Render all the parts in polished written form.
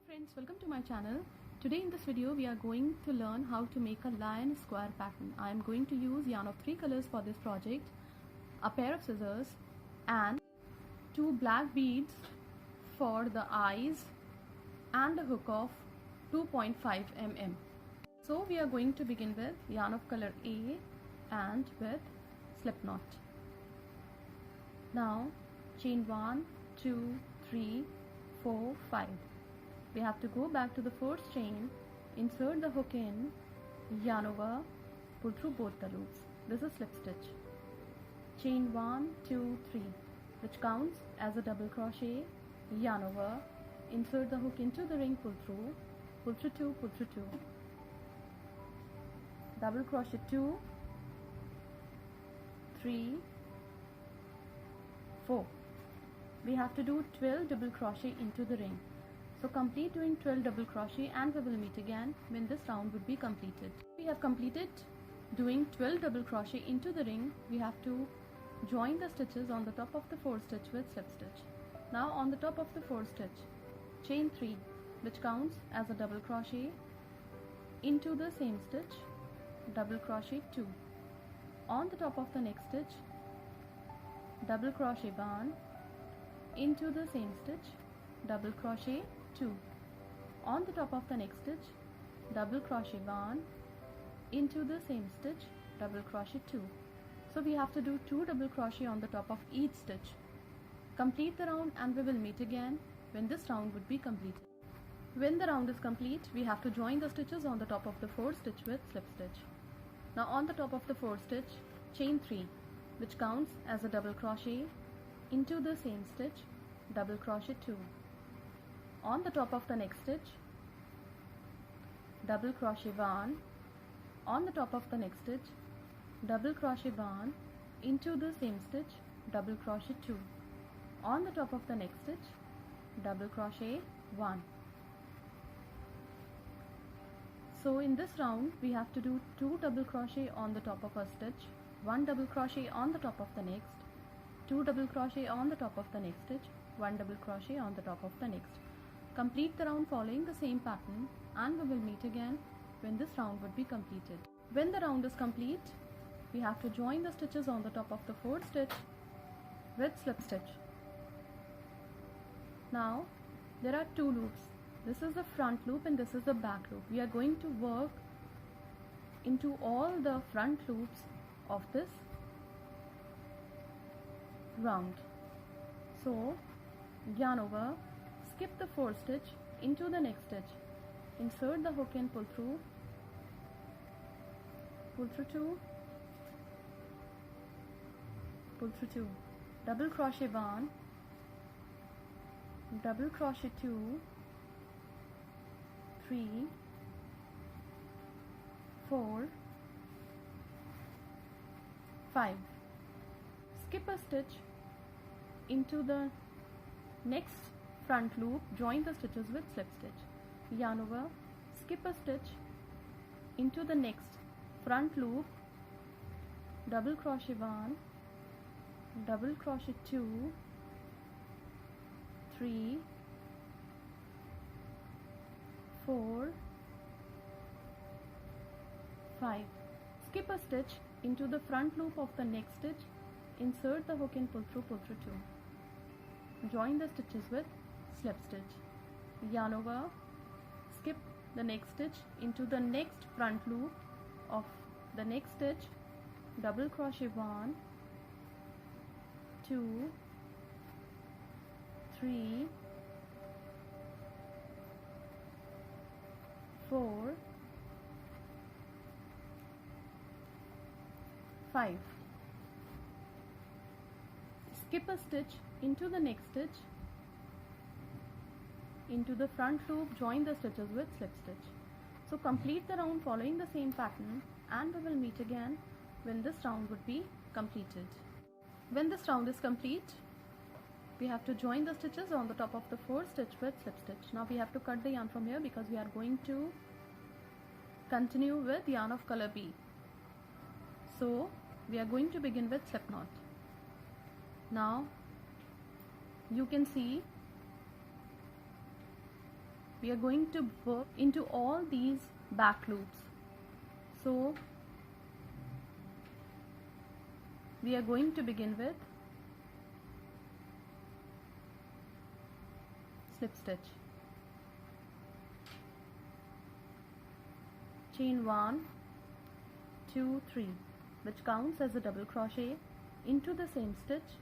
Friends, welcome to my channel. Today in this video we are going to learn how to make a lion square pattern. I am going to use yarn of 3 colors for this project, a pair of scissors and 2 black beads for the eyes and a hook of 2.5 mm. So we are going to begin with yarn of color A and with slip knot. Now chain 1, 2, 3, 4, 5. We have to go back to the first chain, insert the hook in, yarn over, pull through both the loops. This is slip stitch. Chain 1, 2, 3, which counts as a double crochet, yarn over, insert the hook into the ring, pull through 2, pull through 2. Double crochet 2, 3, 4. We have to do 12 double crochet into the ring. So complete doing 12 double crochet and we will meet again when this round would be completed. We have completed doing 12 double crochet into the ring. We have to join the stitches on the top of the 4th stitch with slip stitch. Now on the top of the 4th stitch, chain 3, which counts as a double crochet, into the same stitch, double crochet 2. On the top of the next stitch, double crochet 1, into the same stitch, double crochet 2. On the top of the next stitch, double crochet 1, into the same stitch, double crochet 2. So we have to do 2 double crochet on the top of each stitch. Complete the round and we will meet again when this round would be completed. When the round is complete, we have to join the stitches on the top of the 4th stitch with slip stitch. Now on the top of the 4th stitch, chain 3, which counts as a double crochet, into the same stitch, double crochet 2. On the top of the next stitch, double crochet 1, on the top of the next stitch, double crochet 1, into the same stitch, double crochet 2. On the top of the next stitch, double crochet 1. So in this round we have to do 2 double crochet on the top of a stitch, 1 double crochet on the top of the next, 2 double crochet on the top of the next stitch, 1 double crochet on the top of the next. Complete the round following the same pattern and we will meet again when this round would be completed. When the round is complete, we have to join the stitches on the top of the 4th stitch with slip stitch. Now there are 2 loops. This is the front loop and this is the back loop. We are going to work into all the front loops of this round. So yarn over, skip the 4th stitch into the next stitch, insert the hook and pull through 2, pull through 2, double crochet 1, double crochet 2, 3, 4, 5. Skip a stitch into the next front loop, join the stitches with slip stitch. Yarn over, skip a stitch into the next front loop, double crochet 1, double crochet 2, 3, 4, 5. Skip a stitch into the front loop of the next stitch, insert the hook and pull through 2. Join the stitches with slip stitch. Yarn over, skip the next stitch into the next front loop of the next stitch, double crochet 1, 2, 3, 4, 5. Skip a stitch into the next stitch, into the front loop, join the stitches with slip stitch. So complete the round following the same pattern and we will meet again when this round would be completed. When this round is complete, we have to join the stitches on the top of the 4th stitch with slip stitch. Now we have to cut the yarn from here because we are going to continue with yarn of color B. So we are going to begin with slip knot. Now you can see we are going to work into all these back loops. So we are going to begin with slip stitch, chain 1, 2, 3, which counts as a double crochet into the same stitch,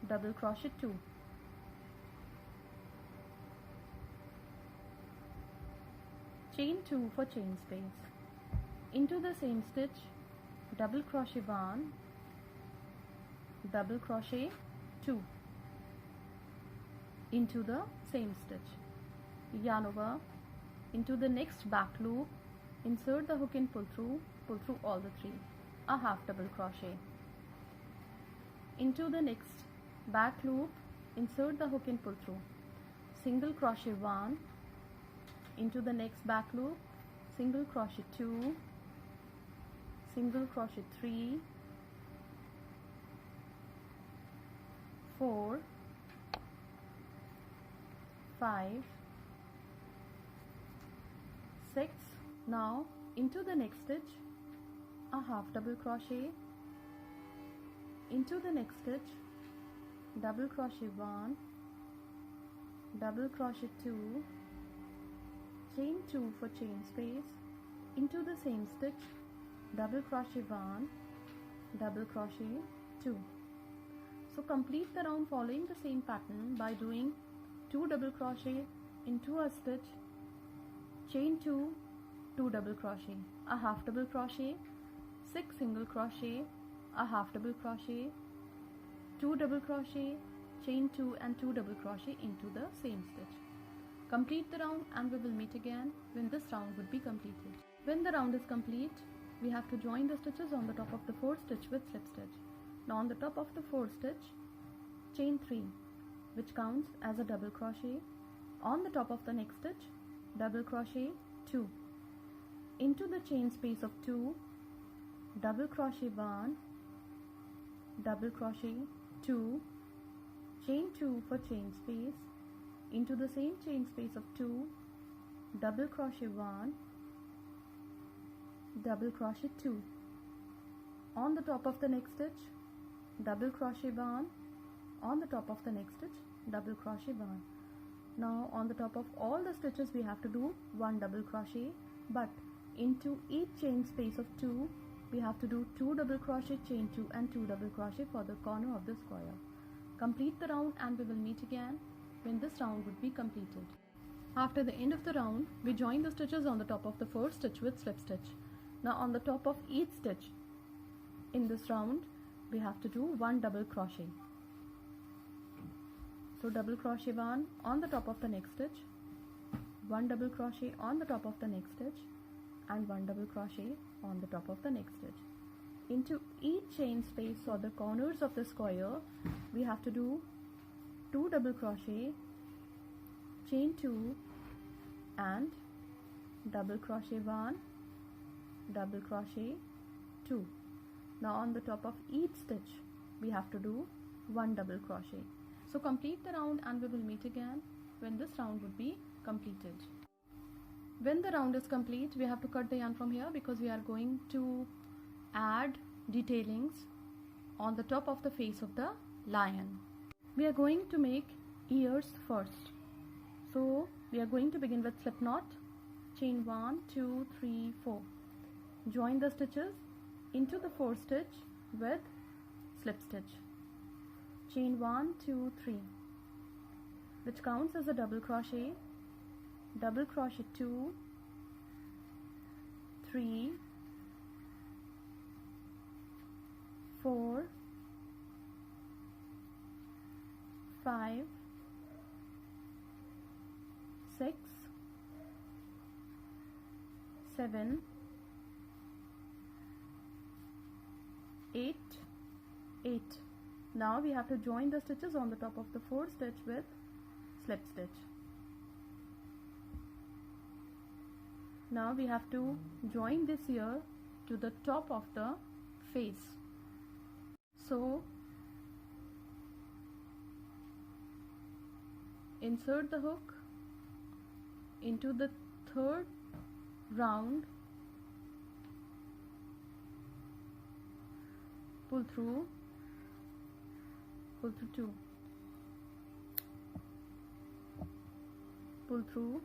double crochet 2, chain 2 for chain space, into the same stitch, double crochet 1, double crochet 2, into the same stitch, yarn over, into the next back loop, insert the hook and pull through all the 3, a half double crochet, into the next back loop, insert the hook and pull through, single crochet 1, into the next back loop, single crochet 2, single crochet 3, 4, 5, 6. Now into the next stitch, a half double crochet, into the next stitch, double crochet 1, double crochet 2, chain 2 for chain space, into the same stitch, double crochet 1, double crochet 2. So complete the round following the same pattern by doing 2 double crochet into a stitch, chain 2, 2 double crochet, a half double crochet, 6 single crochet, a half double crochet, 2 double crochet, chain 2 and 2 double crochet into the same stitch. Complete the round and we will meet again when this round would be completed. When the round is complete, we have to join the stitches on the top of the 4th stitch with slip stitch. Now on the top of the 4th stitch, chain 3, which counts as a double crochet. On the top of the next stitch, double crochet 2, into the chain space of 2, double crochet 1, double crochet 2, chain 2 for chain space, into the same chain space of 2, double crochet 1, double crochet 2. On the top of the next stitch, double crochet 1, on the top of the next stitch, double crochet 1. Now on the top of all the stitches we have to do 1 double crochet, but into each chain space of 2 we have to do 2 double crochet, chain 2 and 2 double crochet for the corner of the square. Complete the round and we will meet again when this round would be completed. After the end of the round, we join the stitches on the top of the 4th stitch with slip stitch. Now on the top of each stitch in this round we have to do 1 double crochet. So double crochet 1 on the top of the next stitch, 1 double crochet on the top of the next stitch and 1 double crochet on the top of the next stitch. Into each chain space or the corners of the square we have to do 2 double crochet, chain 2 and double crochet 1, double crochet 2. Now on the top of each stitch we have to do 1 double crochet. So complete the round and we will meet again when this round would be completed. When the round is complete, we have to cut the yarn from here because we are going to add detailings on the top of the face of the lion. We are going to make ears first. So we are going to begin with slip knot, chain 1, 2, 3, 4. Join the stitches into the 4th stitch with slip stitch. Chain 1, 2, 3, which counts as a double crochet, double crochet 2, 3, 4, 5, 6, 7, 8, 8. Now we have to join the stitches on the top of the 4th stitch with slip stitch. Now we have to join this ear to the top of the face. So insert the hook into the third round, pull through 2, pull through,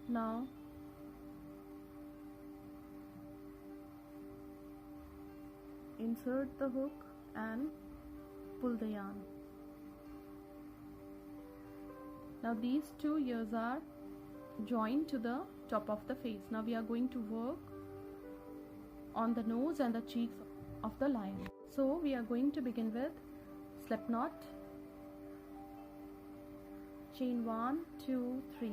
now insert the hook and pull the yarn. Now these two ears are joined to the top of the face. Now we are going to work on the nose and the cheeks of the lion. So we are going to begin with slip knot, chain 1, 2, 3.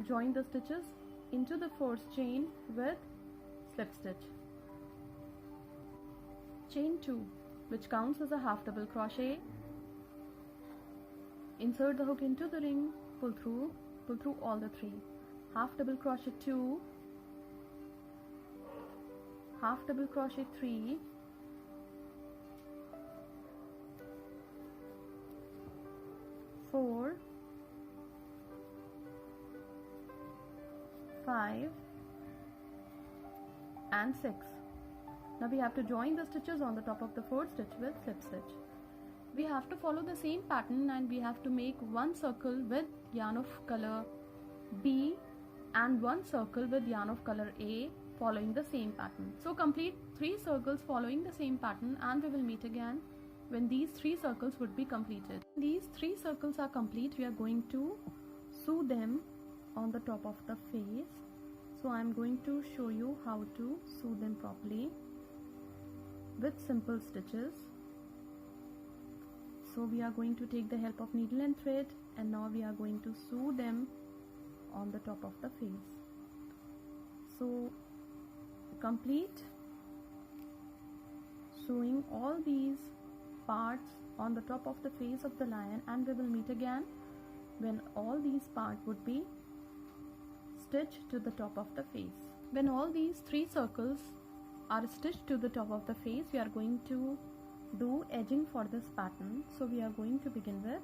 Join the stitches into the first chain with slip stitch. Chain 2, which counts as a half double crochet. Insert the hook into the ring, pull through all the 3. Half double crochet 2, half double crochet 3, four, 5 and 6. Now we have to join the stitches on the top of the fourth stitch with slip stitch. We have to follow the same pattern and we have to make one circle with yarn of color B and one circle with yarn of color A following the same pattern. So complete 3 circles following the same pattern and we will meet again when these 3 circles would be completed. When these 3 circles are complete, we are going to sew them on the top of the face. So I am going to show you how to sew them properly with simple stitches. So we are going to take the help of needle and thread and now we are going to sew them on the top of the face. So complete sewing all these parts on the top of the face of the lion and we will meet again when all these parts would be stitched to the top of the face. When all these 3 circles are stitched to the top of the face, we are going to do edging for this pattern. So we are going to begin with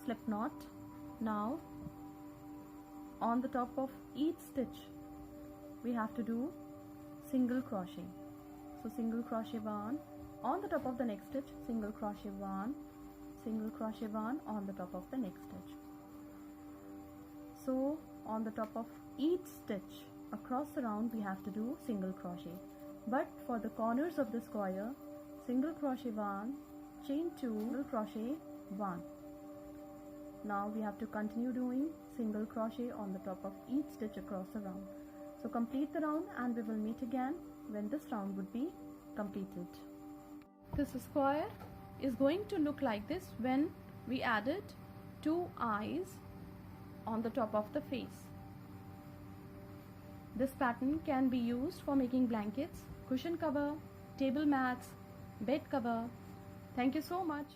slip knot. Now on the top of each stitch we have to do single crochet. So single crochet 1 on the top of the next stitch, single crochet 1, single crochet 1 on the top of the next stitch. So on the top of each stitch across the round we have to do single crochet, but for the corners of the square, single crochet 1, chain 2, single crochet 1. Now we have to continue doing single crochet on the top of each stitch across the round. So complete the round and we will meet again when this round would be completed. This square is going to look like this when we added 2 eyes on the top of the face. This pattern can be used for making blankets, cushion cover, table mats, bed cover. Thank you so much.